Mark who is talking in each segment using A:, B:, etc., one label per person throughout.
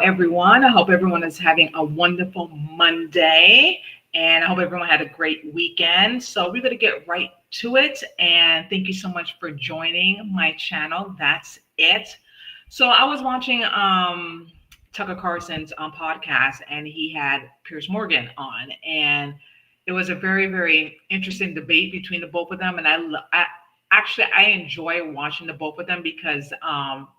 A: everyone. I hope everyone is having a wonderful Monday, and I hope everyone had a great weekend. So, we're going to get right to it. And thank you so much for joining my channel. That's it. So, I was watching Tucker Carlson's podcast, and he had Piers Morgan on. And it was a very, very interesting debate between the both of them. And I enjoy watching the both of them because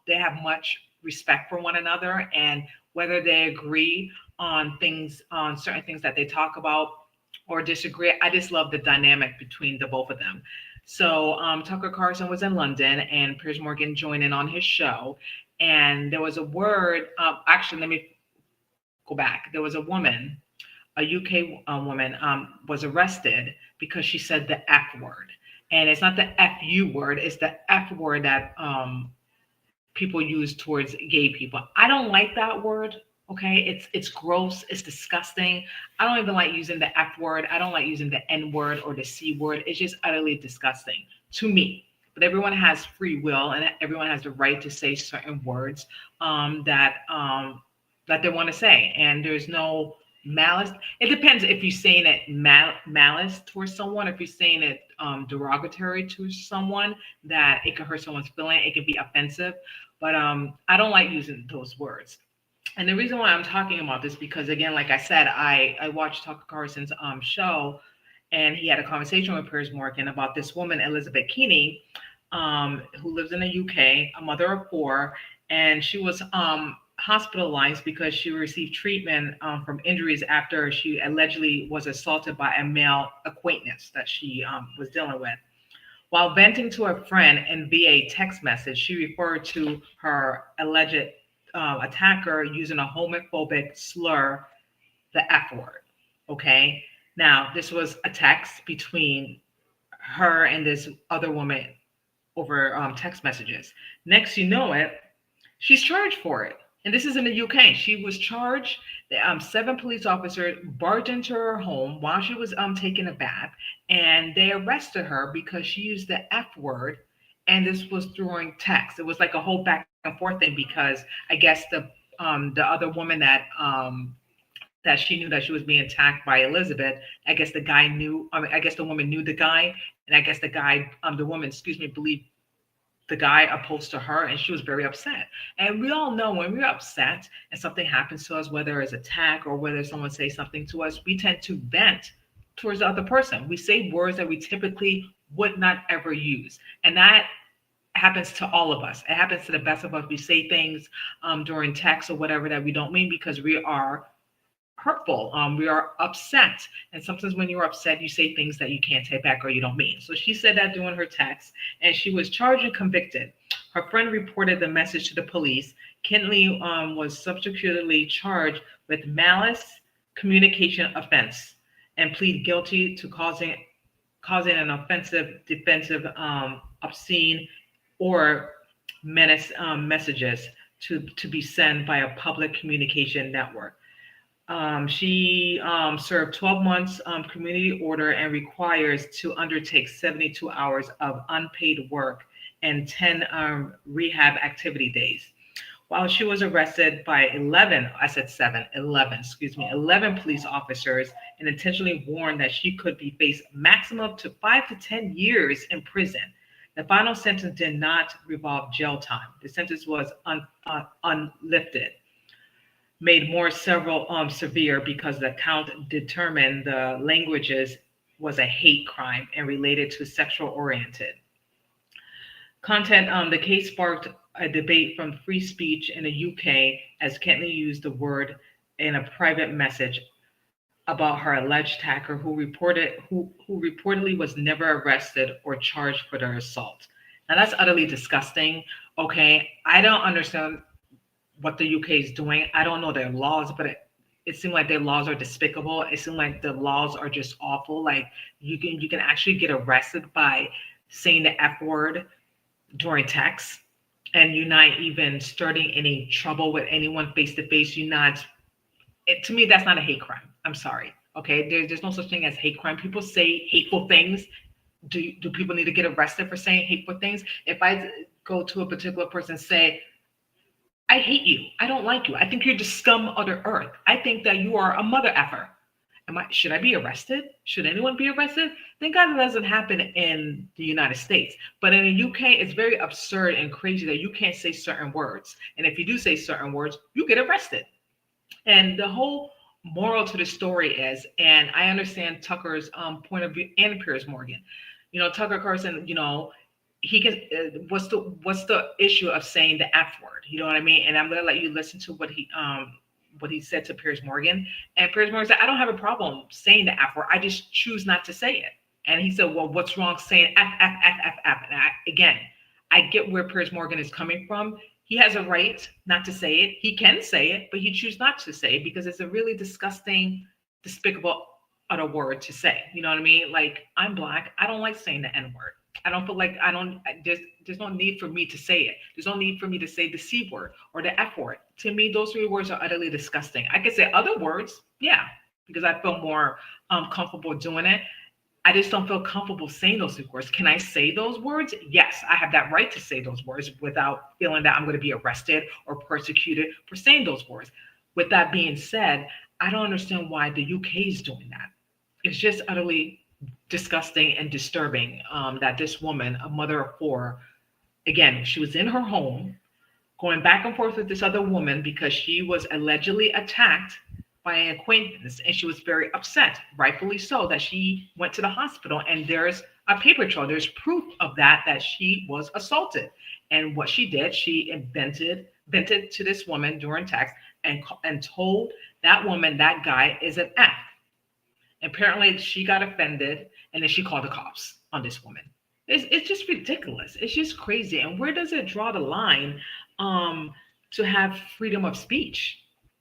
A: they have much respect for one another, and whether they agree on things, on certain things that they talk about, or disagree, I just love the dynamic between the both of them. So Tucker Carlson was in London, and Piers Morgan joined in on his show, and there was a word. Actually, let me go back. There was a woman, a UK woman, was arrested because she said the F word. And it's not the FU word, it's the F word that people use towards gay people. I don't like that word. Okay, it's gross, it's disgusting. I don't even like using the F word. I don't like using the N word or the C word. It's just utterly disgusting to me. But everyone has free will, and everyone has the right to say certain words that they want to say, and there's no malice. It depends if you're saying it malice towards someone. If you're saying it derogatory to someone, that it can hurt someone's feeling. It can be offensive. But I don't like using those words. And the reason why I'm talking about this, because again, like I said, I watched Tucker Carlson's show, and he had a conversation with Piers Morgan about this woman, Elizabeth Keeney, who lives in the UK, a mother of four, and she was hospitalized because she received treatment from injuries after she allegedly was assaulted by a male acquaintance that she was dealing with. While venting to a friend and via text message, she referred to her alleged attacker using a homophobic slur, the F word. Okay. Now, this was a text between her and this other woman over text messages. Next, you know it, she's charged for it. And this is in the UK. She was charged. 7 police officers barged into her home while she was taking a bath, and they arrested her because she used the F word, and this was during text. It was like a whole back and forth thing because I guess the other woman that she knew that she was being attacked by Elizabeth. I guess the guy knew. I guess the woman knew the guy, and I guess the woman, believed the guy opposed to her, and she was very upset. And we all know when we're upset and something happens to us, whether it's attack or whether someone says something to us, we tend to vent towards the other person. We say words that we typically would not ever use. And that happens to all of us. It happens to the best of us. We say things during text or whatever that we don't mean because we are hurtful. We are upset. And sometimes when you're upset, you say things that you can't take back or you don't mean. So she said that during her text, and she was charged and convicted. Her friend reported the message to the police. Kinley was subsequently charged with malice communication offense and plead guilty to causing an offensive, defensive, obscene, or menace messages to be sent by a public communication network. She served 12 months community order and requires to undertake 72 hours of unpaid work and 10 rehab activity days. While she was arrested by 11 police officers and intentionally warned that she could be faced maximum up to 5 to 10 years in prison. The final sentence did not involve jail time. The sentence was unlifted, made more several severe because the count determined the languages was a hate crime and related to sexual oriented content. The case sparked a debate from free speech in the UK as Kentley used the word in a private message about her alleged attacker who reportedly was never arrested or charged for the assault. Now that's utterly disgusting. Okay, I don't understand what the UK is doing. I don't know their laws, but it seems like their laws are despicable. It seems like the laws are just awful. Like you can actually get arrested by saying the F word during text, and you're not even starting any trouble with anyone face to face. To me, that's not a hate crime. I'm sorry. Okay, there's no such thing as hate crime. People say hateful things. Do people need to get arrested for saying hateful things? If I go to a particular person and say, I hate you. I don't like you. I think you're the scum of the earth. I think that you are a mother effer. Should I be arrested? Should anyone be arrested? Thank God it doesn't happen in the United States. But in the UK, it's very absurd and crazy that you can't say certain words. And if you do say certain words, you get arrested. And the whole moral to the story is, and I understand Tucker's point of view and Piers Morgan. Tucker Carlson, he can. What's the issue of saying the F word? You know what I mean? And I'm gonna let you listen to what he said to Piers Morgan. And Piers Morgan said, I don't have a problem saying the F word. I just choose not to say it. And he said, well, what's wrong saying F, F, F, F, F? And again, I get where Piers Morgan is coming from. He has a right not to say it. He can say it, but he chooses not to say it because it's a really disgusting, despicable other word to say. You know what I mean? Like, I'm Black. I don't like saying the N word. I don't feel like there's no need for me to say it. There's no need for me to say the C word or the F word. To me, those three words are utterly disgusting. I could say other words, yeah, because I feel more comfortable doing it. I just don't feel comfortable saying those words. Can I say those words? Yes, I have that right to say those words without feeling that I'm going to be arrested or persecuted for saying those words. With that being said, I don't understand why the UK is doing that. It's just utterly disgusting and disturbing that this woman, a mother of four, again, she was in her home going back and forth with this other woman because she was allegedly attacked by an acquaintance, and she was very upset, rightfully so, that she went to the hospital, and there's a paper trail, there's proof of that she was assaulted. And what she did, she vented to this woman during text and told that woman that guy is an F. Apparently she got offended, and then she called the cops on this woman. It's just ridiculous. It's just crazy. And where does it draw the line to have freedom of speech?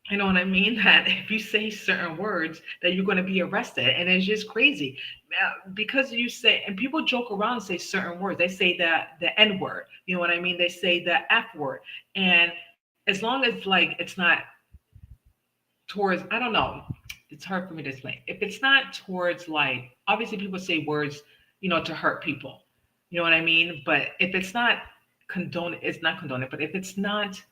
A: You know what I mean? That if you say certain words, that you're going to be arrested. And it's just crazy because you say, and people joke around and say certain words. They say the N word. You know what I mean? They say the F word. And as long as like it's not towards, I don't know, it's hard for me to explain. If it's not towards like, obviously people say words, to hurt people. You know what I mean? But if it's not condoned, it's not condoned. But if it's not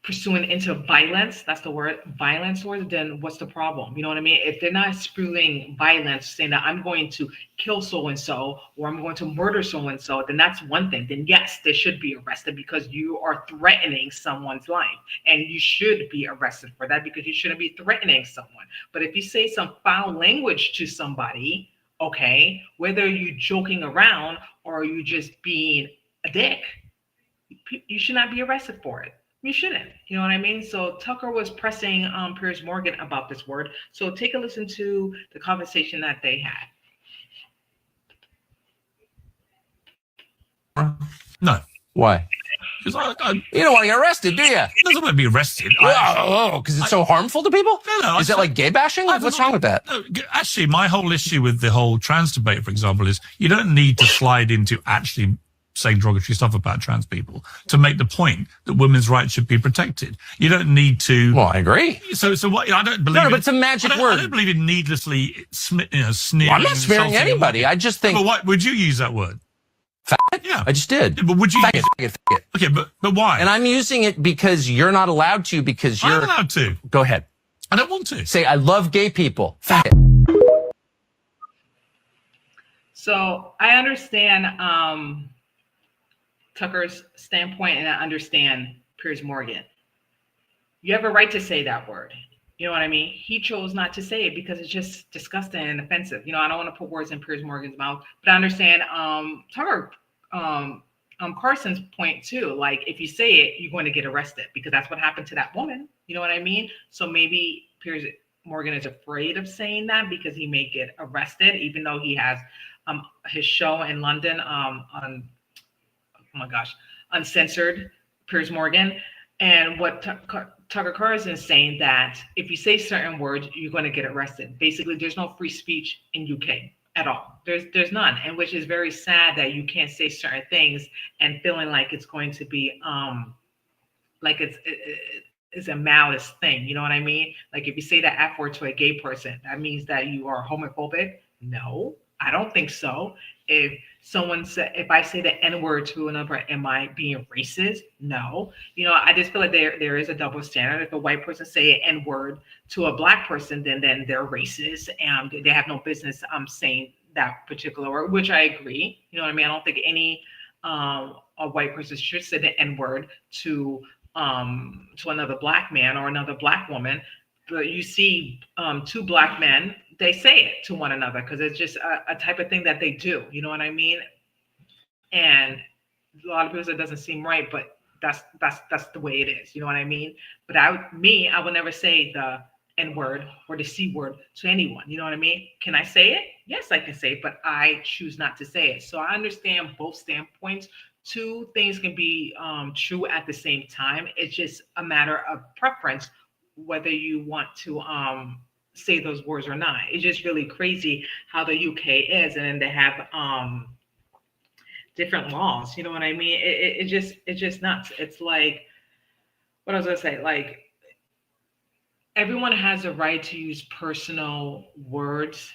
A: pursuing into violence, that's the word, violence words, then what's the problem? You know what I mean? If they're not spewing violence, saying that I'm going to kill so-and-so or I'm going to murder so-and-so, then that's one thing. Then yes, they should be arrested because you are threatening someone's life, and you should be arrested for that because you shouldn't be threatening someone. But if you say some foul language to somebody, okay, whether you're joking around or you just being a dick, you should not be arrested for it. You shouldn't. You know what I mean? So Tucker was pressing Piers Morgan about this word. So take a listen to the conversation that they
B: had. No.
C: Why?
B: Because
C: you don't want to get arrested, do you?
B: It doesn't want to be arrested.
C: Because it's so harmful to people?
B: No.
C: Is that like gay bashing? What's wrong with that?
B: No, actually, my whole issue with the whole trans debate, for example, is you don't need to slide into actually saying derogatory stuff about trans people to make the point that women's rights should be protected. You don't need to.
C: Well, I agree.
B: So what? I don't believe.
C: No, but it's a magic word.
B: I don't believe in needlessly sneering.
C: Well, I'm not smearing anybody. I just think.
B: But what would you use that word?
C: Faggot?
B: Yeah,
C: I just did.
B: Yeah, but would you?
C: Faggot.
B: Okay, but why?
C: And I'm using it because you're not allowed to. Because you're
B: I'm allowed to.
C: Go ahead.
B: I don't want to.
C: Say I love gay people. Faggot.
A: So I understand Tucker's standpoint, and I understand Piers Morgan. You have a right to say that word. You know what I mean? He chose not to say it because it's just disgusting and offensive. I don't want to put words in Piers Morgan's mouth, but I understand Tucker Carlson's point too. Like, if you say it, you're going to get arrested because that's what happened to that woman. You know what I mean? So maybe Piers Morgan is afraid of saying that because he may get arrested, even though he has his show in London on, oh my gosh, Uncensored, Piers Morgan. And what Tucker Carlson is saying, that if you say certain words, you're going to get arrested. Basically, there's no free speech in UK at all. There's none, and which is very sad that you can't say certain things and feeling like it's going to be like it's a malice thing. You know what I mean? Like if you say the F word to a gay person, that means that you are homophobic. No, I don't think so. If someone said, if I say the N word to another, am I being racist? No. I just feel like there is a double standard. If a white person say an N word to a black person, then they're racist and they have no business saying that particular word, which I agree. You know what I mean? I don't think any a white person should say the N word to another black man or another black woman. But you see two black men, they say it to one another because it's just a type of thing that they do. You know what I mean? And a lot of people say it doesn't seem right, but that's the way it is. You know what I mean? But I would never say the N word or the C word to anyone. You know what I mean? Can I say it? Yes, I can say it, but I choose not to say it. So I understand both standpoints. Two things can be true at the same time. It's just a matter of preference, whether you want to say those words or not. It's just really crazy how the UK is, and then they have different laws. You know what I mean? It's just nuts. It's like, what I was gonna say, like, everyone has a right to use personal words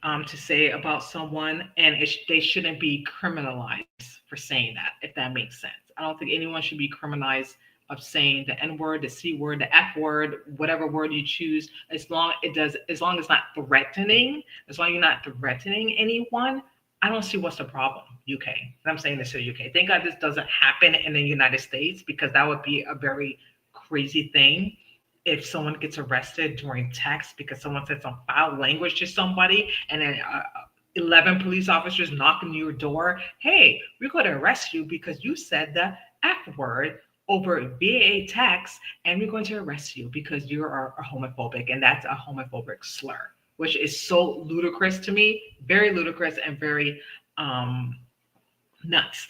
A: to say about someone, and they shouldn't be criminalized for saying that, if that makes sense. I don't think anyone should be criminalized of saying the N word, the C word, the F word, whatever word you choose, as long as it's not threatening, as long as you're not threatening anyone, I don't see what's the problem, UK. And I'm saying this to the UK. Thank God this doesn't happen in the United States, because that would be a very crazy thing if someone gets arrested during text because someone said some foul language to somebody, and then 11 police officers knock on your door. Hey, we're going to arrest you because you said the F word over VA text, and we're going to arrest you because you are homophobic, and that's a homophobic slur, which is so ludicrous to me, very ludicrous and very nuts.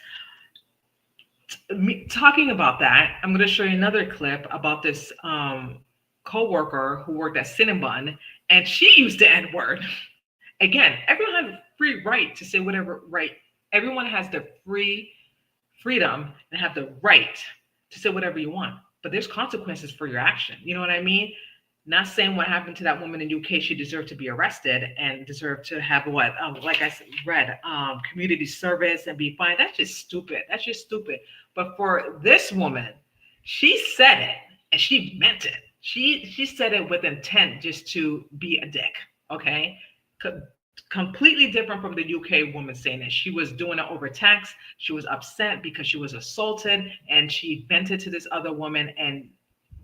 A: Talking about that, I'm going to show you another clip about this co-worker who worked at Cinnabon, and she used the N-word. Again, everyone has a free right to say whatever right. Everyone has the freedom and have the right to say whatever you want, but there's consequences for your action. You know what I mean? Not saying what happened to that woman in UK, she deserved to be arrested and deserved to have what, like I read, community service and be fined. That's just stupid. That's just stupid. But for this woman, she said it and she meant it. She said it with intent just to be a dick. Okay. Completely different from the UK woman saying it. She was doing it over text. She was upset because she was assaulted, and she vented to this other woman, and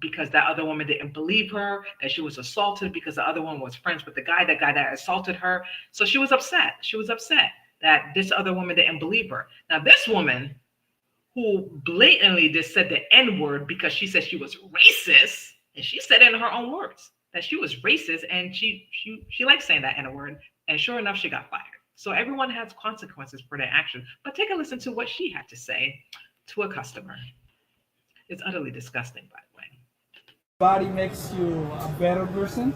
A: because that other woman didn't believe her, that she was assaulted because the other one was friends with the guy that assaulted her. So she was upset. She was upset that this other woman didn't believe her. Now, this woman who blatantly just said the N word because she said she was racist, and she said it in her own words that she was racist, and she likes saying that N word. And sure enough, she got fired. So everyone has consequences for their actions. But take a listen to what she had to say to a customer. It's utterly disgusting, by the way.
D: Body makes you a better person.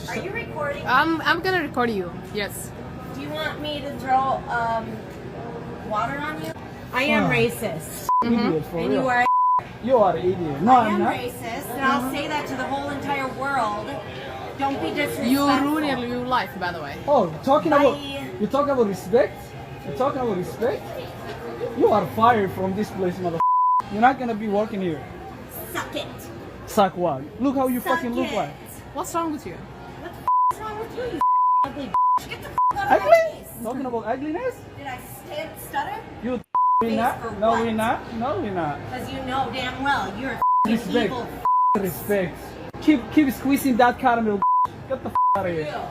E: Are you recording?
F: I'm gonna record you. Yes.
E: Do you want me to throw water on you? I am racist.
D: Idiot, for
E: And
D: real.
E: you are
D: an idiot. No,
E: I
D: I'm
E: am
D: not.
E: racist, and I'll say that to the whole entire world. Don't be disrespectful.
F: You ruined your life, by the way.
D: Oh, you're talking about respect? You're talking about respect? You are fired from this place, mother. You're not gonna be working here.
E: Suck it.
D: Suck what? Look how you
E: Suck
D: fucking look
E: it.
D: like.
F: What's wrong with you?
E: What the is wrong with you, you ugly bitch? Get the out of my
D: Ugly?
E: face.
D: Talking about ugliness?
E: Did I stutter?
D: You
E: Face
D: we're not?
E: for
D: No,
E: what?
D: we're not. No, we're not.
E: Because you know damn well you're a
D: Respect.
E: evil
D: Respect. Keep squeezing that caramel. Get the out of
E: you.
D: here.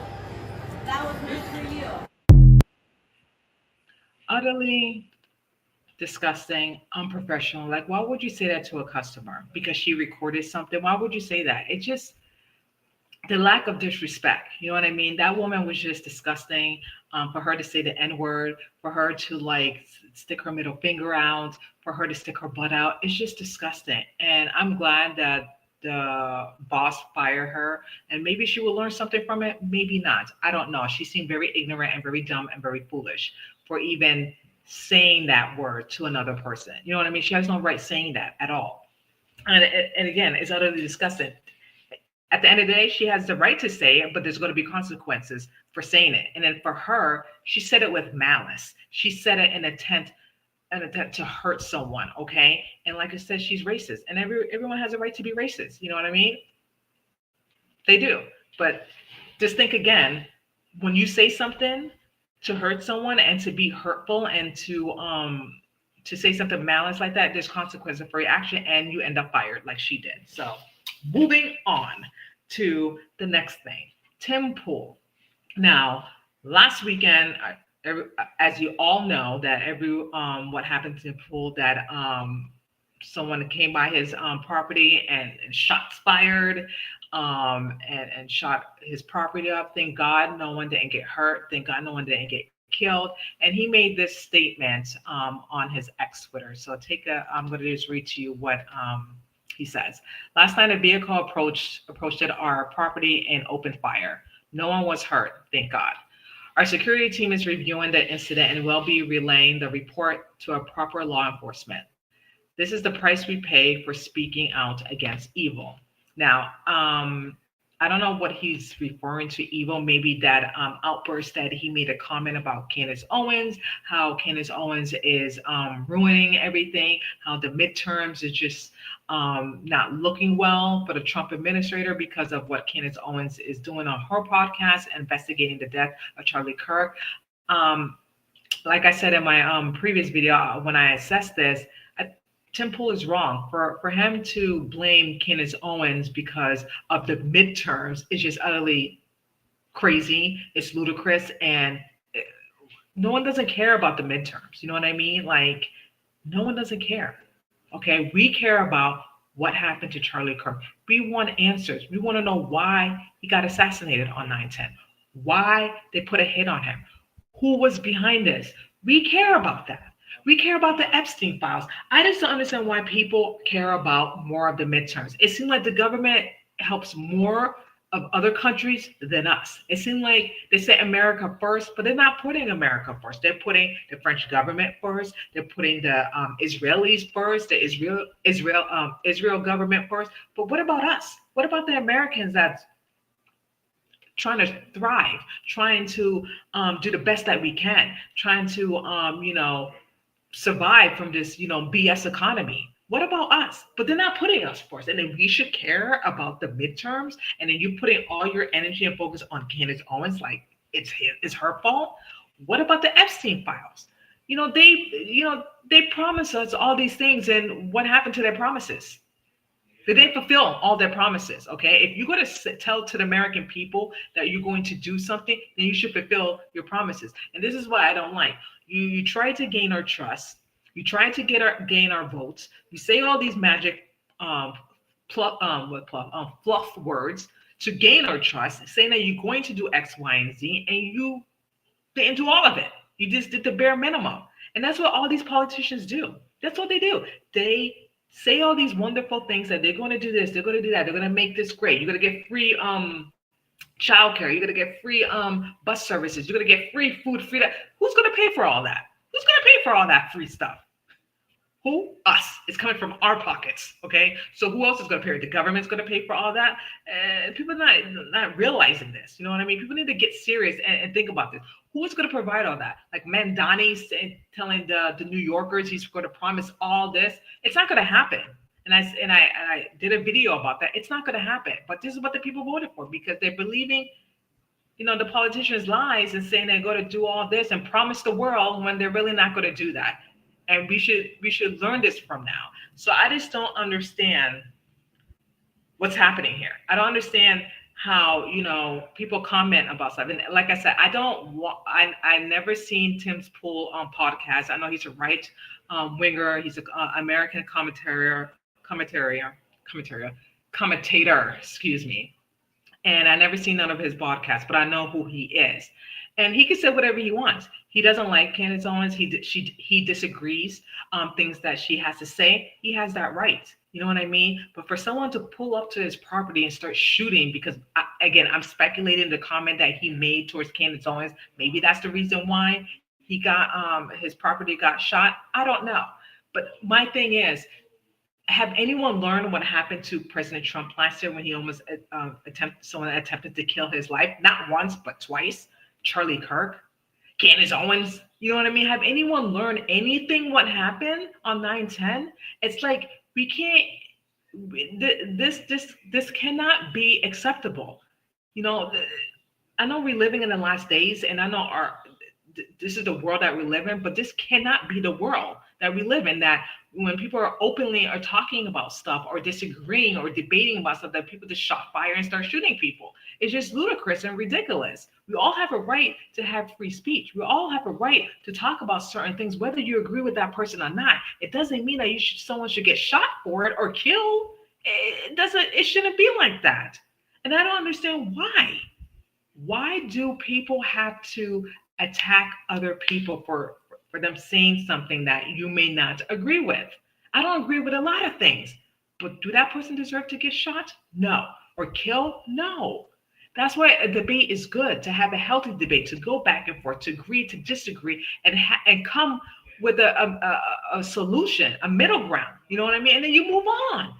E: That was meant for you.
A: Utterly disgusting, unprofessional. Like, why would you say that to a customer? Because she recorded something? Why would you say that? It just, the lack of disrespect. You know what I mean? That woman was just disgusting. For her to say the N-word, for her to like stick her middle finger out, for her to stick her butt out. It's just disgusting. And I'm glad that the boss fired her, and maybe she will learn something from it. Maybe not. I don't know. She seemed very ignorant and very dumb and very foolish for even saying that word to another person. You know what I mean? She has no right saying that at all. And again, it's utterly disgusting. at the end of the day, she has the right to say it, but there's going to be consequences for saying it. And then for her, she said it with malice. She said it in an attempt to hurt someone, okay? And like I said, she's racist, and everyone has a right to be racist. You know what I mean? They do. But just think again, when you say something to hurt someone and to be hurtful and to say something malice like that, there's consequences for your action, and you end up fired like she did. So moving on to the next thing, Tim Pool. Now, last weekend, as you all know, that what happened to Tim Pool, that someone came by his property and shots fired, and shot his property up. Thank God no one didn't get hurt. Thank God no one didn't get killed. And he made this statement on his X Twitter. So I'm going to just read to you what he says. Last night, a vehicle approached our property and opened fire. No one was hurt, thank God. Our security team is reviewing the incident and will be relaying the report to a proper law enforcement. This is the price we pay for speaking out against evil. Now, I don't know what he's referring to evil. Maybe that outburst that he made a comment about Candace Owens, how Candace Owens is ruining everything, how the midterms is just not looking well for the Trump administrator because of what Candace Owens is doing on her podcast, investigating the death of Charlie Kirk. Like I said in my previous video, when I assessed this, Tim Pool is wrong. For him to blame Candace Owens because of the midterms is just utterly crazy. It's ludicrous, and no one doesn't care about the midterms. You know what I mean? Like, no one doesn't care. Okay, we care about what happened to Charlie Kirk. We want answers. We want to know why he got assassinated on 9/10. Why they put a hit on him. Who was behind this? We care about that. We care about the Epstein files. I just don't understand why people care about more of the midterms. It seems like the government helps more of other countries than us. It seems like they say America first, but they're not putting America first. They're putting the French government first. They're putting the Israelis first, the Israel government first. But what about us? What about the Americans that's trying to thrive, trying to do the best that we can, trying to, survive from this, BS economy? What about us? But they're not putting us first. And then we should care about the midterms. And then you putting all your energy and focus on Candace Owens, like it's her fault. What about the Epstein files? They promised us all these things, and what happened to their promises? They didn't fulfill all their promises, okay? If you're going to tell to the American people that you're going to do something, then you should fulfill your promises. And this is what I don't like. You try to gain our trust. You try to gain our votes. You say all these magic fluff words to gain our trust, saying that you're going to do X, Y, and Z, and you didn't do all of it. You just did the bare minimum. And that's what all these politicians do. That's what they do. They say all these wonderful things that they're going to do this, they're going to do that, they're going to make this great. You're going to get free childcare, you're going to get free bus services, you're going to get free food, free that. Who's going to pay for all that? Who's going to pay for all that free stuff? Who? Us. It's coming from our pockets, okay? So who else is going to pay? The government's going to pay for all that? People are not realizing this, you know what I mean? People need to get serious and think about this. Who is going to provide all that? Like Mandani telling the New Yorkers he's going to promise all this. It's not going to happen. And I did a video about that. It's not going to happen. But this is what the people voted for, because they're believing, the politicians' lies and saying they're going to do all this and promise the world when they're really not going to do that. And we should learn this from now. So I just don't understand what's happening here. I don't understand how, people comment about stuff. And like I said, I never seen Tim Pool on podcast. I know he's a right winger. He's an American commentator, excuse me. And I never seen none of his podcasts, but I know who he is. And he can say whatever he wants. He doesn't like Candace Owens. He disagrees things that she has to say. He has that right. You know what I mean? But for someone to pull up to his property and start shooting, because I'm speculating the comment that he made towards Candace Owens. Maybe that's the reason why his property got shot. I don't know. But my thing is, have anyone learned what happened to President Trump last year when he almost someone attempted to kill his life, not once but twice? Charlie Kirk, Candace Owens. You know what I mean? Have anyone learned anything what happened on 9/10? It's like we can't. This cannot be acceptable. You know, I know we're living in the last days, and I know this is the world that we live in, but this cannot be the world that we live in, that when people are openly are talking about stuff or disagreeing or debating about stuff, that people just shot fire and start shooting people. It's just ludicrous and ridiculous. We all have a right to have free speech. We all have a right to talk about certain things, whether you agree with that person or not. It doesn't mean that someone should get shot for it or killed. It shouldn't be like that. And I don't understand why. Why do people have to attack other people for them saying something that you may not agree with? I don't agree with a lot of things, but do that person deserve to get shot? No. Or killed? No. That's why a debate is good, to have a healthy debate, to go back and forth, to agree, to disagree, and come with a solution, a middle ground. You know what I mean? And then you move on.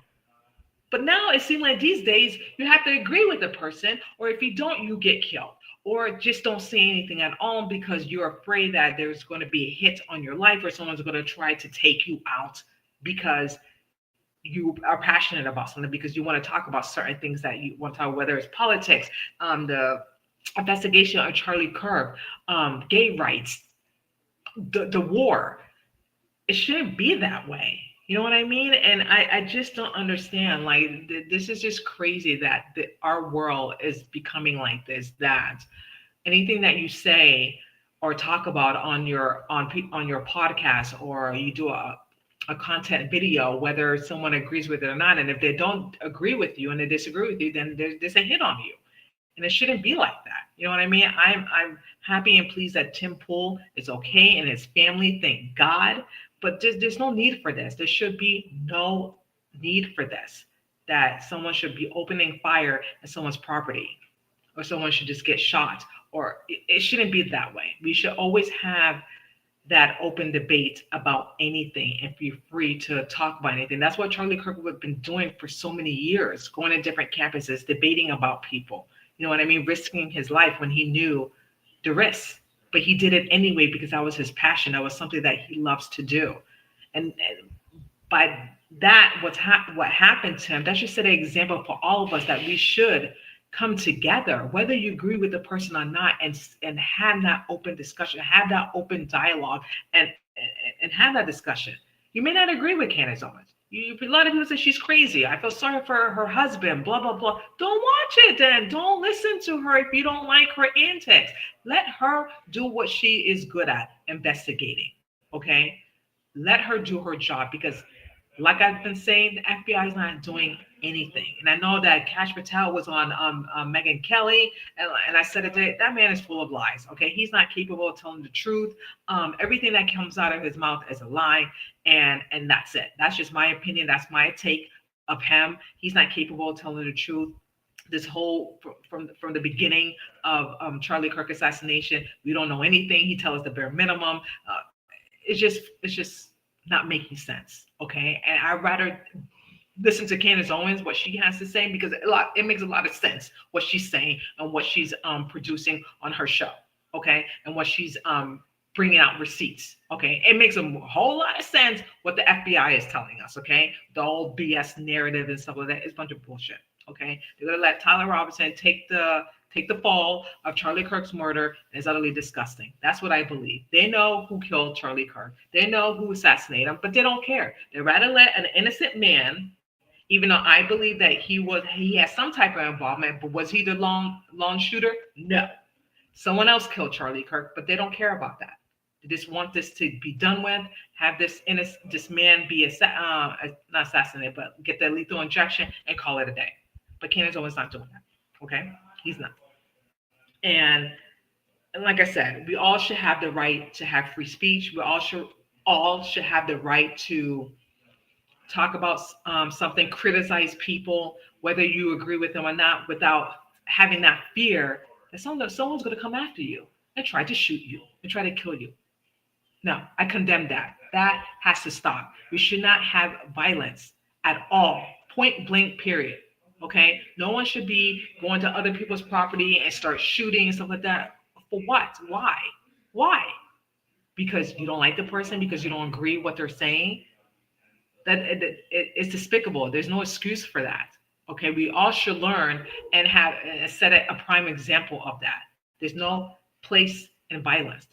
A: But now it seems like these days you have to agree with the person, or if you don't, you get killed. Or just don't say anything at all because you're afraid that there's going to be a hit on your life, or someone's going to try to take you out because you are passionate about something, because you want to talk about certain things that you want to talk, whether it's politics, the investigation of Charlie Kirk, gay rights, the war. It shouldn't be that way. You know what I mean? And I just don't understand. Like, this is just crazy that our world is becoming like this, that anything that you say or talk about on your podcast, or you do a content video, whether someone agrees with it or not, and if they don't agree with you and they disagree with you, then there's a hit on you. And it shouldn't be like that. You know what I mean? I'm happy and pleased that Tim Pool is okay and his family, thank God. But there's no need for this. There should be no need for this, that someone should be opening fire at someone's property, or someone should just get shot, or it shouldn't be that way. We should always have that open debate about anything and be free to talk about anything. That's what Charlie Kirk has been doing for so many years, going to different campuses, debating about people. You know what I mean? Risking his life when he knew the risks. But he did it anyway because that was his passion. That was something that he loves to do. And by that, what happened to him, that should set an example for all of us, that we should come together, whether you agree with the person or not, and have that open discussion, have that open dialogue, and have that discussion. You may not agree with Candace Owens. A lot of people say she's crazy. I feel sorry for her husband, blah, blah, blah. Don't watch it then. Don't listen to her if you don't like her antics. Let her do what she is good at, investigating, okay? Let her do her job, because like I've been saying, the FBI is not doing anything. And I know that Kash Patel was on Megyn Kelly, and I said it today, that man is full of lies, okay? He's not capable of telling the truth. Everything that comes out of his mouth is a lie, and that's it. That's just my opinion. That's my take of him. He's not capable of telling the truth. This whole, from the beginning of Charlie Kirk assassination, we don't know anything. He tells us the bare minimum. It's just not making sense, okay? And I'd rather listen to Candace Owens, what she has to say, because it makes a lot of sense what she's saying and what she's producing on her show, okay? And what she's bringing out receipts, okay? It makes a whole lot of sense what the FBI is telling us, okay? The old BS narrative and stuff like that is a bunch of bullshit, okay? They're gonna let Tyler Robinson take the fall of Charlie Kirk's murder, and it's utterly disgusting. That's what I believe. They know who killed Charlie Kirk. They know who assassinated him, but they don't care. They'd rather let an innocent man, even though I believe that he has some type of involvement, but was he the lone shooter? No. Someone else killed Charlie Kirk, but they don't care about that. They just want this to be done with, have this man be not assassinated, but get the lethal injection and call it a day. But Candace Owens not doing that, okay? He's not. And like I said, we all should have the right to have free speech. We all should have the right to talk about something, criticize people, whether you agree with them or not, without having that fear that someone's going to come after you and try to shoot you and try to kill you. No, I condemn that. That has to stop. We should not have violence at all. Point blank, period. Okay? No one should be going to other people's property and start shooting and stuff like that. For what? Why? Why? Because you don't like the person, because you don't agree with what they're saying. It's despicable. There's no excuse for that. Okay, we all should learn and have set a prime example of that. There's no place in violence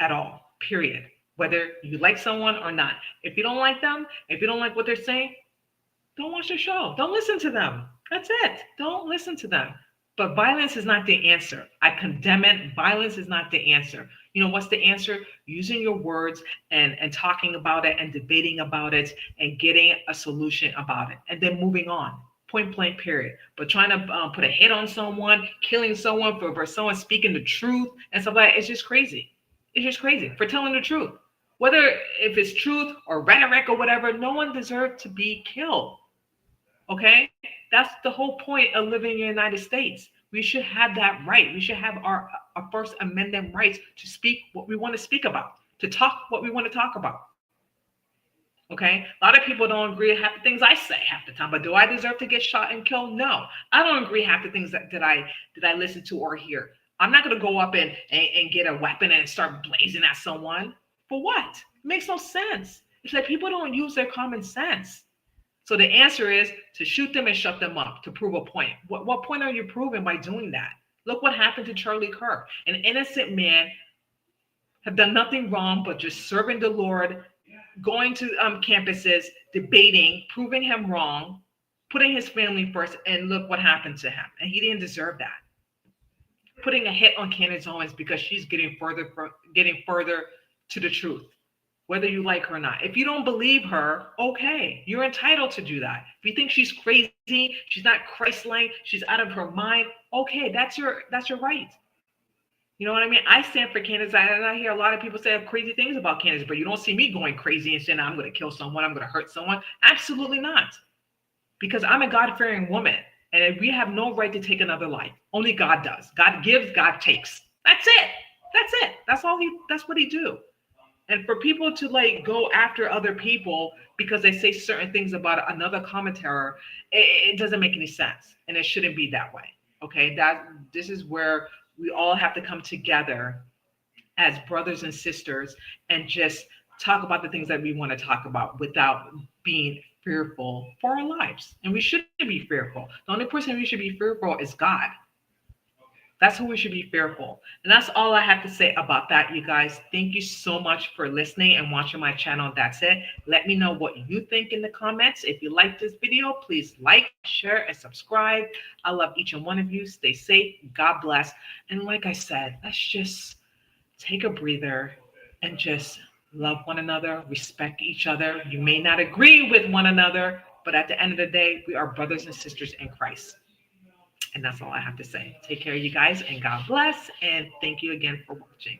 A: at all, period. Whether you like someone or not. If you don't like them, if you don't like what they're saying, don't watch the show. Don't listen to them. That's it. Don't listen to them. But violence is not the answer. I condemn it. Violence is not the answer. You know what's the answer? Using your words and talking about it and debating about it and getting a solution about it and then moving on. Point blank, period. But trying to put a hit on someone, killing someone for someone speaking the truth and stuff like that, it's just crazy. It's just crazy for telling the truth. Whether if it's truth or rhetoric or whatever, no one deserves to be killed. Okay? That's the whole point of living in the United States. We should have that right. We should have our First Amendment rights to speak what we want to speak about, to talk what we want to talk about. Okay? A lot of people don't agree with half the things I say half the time, but do I deserve to get shot and killed? No. I don't agree half the things that I listen to or hear. I'm not going to go up and get a weapon and start blazing at someone. For what? It makes no sense. It's like people don't use their common sense. So the answer is to shoot them and shut them up to prove a point. What point are you proving by doing that? Look what happened to Charlie Kirk. An innocent man have done nothing wrong but just serving the Lord, going to campuses, debating, proving him wrong, putting his family first, and look what happened to him. And he didn't deserve that. Putting a hit on Candace Owens because she's getting further to the truth, whether you like her or not. If you don't believe her, okay, you're entitled to do that. If you think she's crazy, she's not Christ-like, she's out of her mind, okay, that's your right. You know what I mean? I stand for Candace, and I hear a lot of people say crazy things about Candace, but you don't see me going crazy and saying I'm going to kill someone, I'm going to hurt someone. Absolutely not. Because I'm a God-fearing woman, and we have no right to take another life. Only God does. God gives, God takes. That's it. That's it. That's what he do. And for people to like go after other people because they say certain things about another commentator, it doesn't make any sense. And it shouldn't be that way. Okay. This is where we all have to come together as brothers and sisters and just talk about the things that we want to talk about without being fearful for our lives. And we shouldn't be fearful. The only person we should be fearful is God. That's who we should be fearful. And that's all I have to say about that, you guys. Thank you so much for listening and watching my channel. That's it. Let me know what you think in the comments. If you like this video, please like, share, and subscribe. I love each and one of you. Stay safe. God bless. And like I said, let's just take a breather and just love one another, respect each other. You may not agree with one another, but at the end of the day, we are brothers and sisters in Christ. And that's all I have to say. Take care, you guys, and God bless. And thank you again for watching.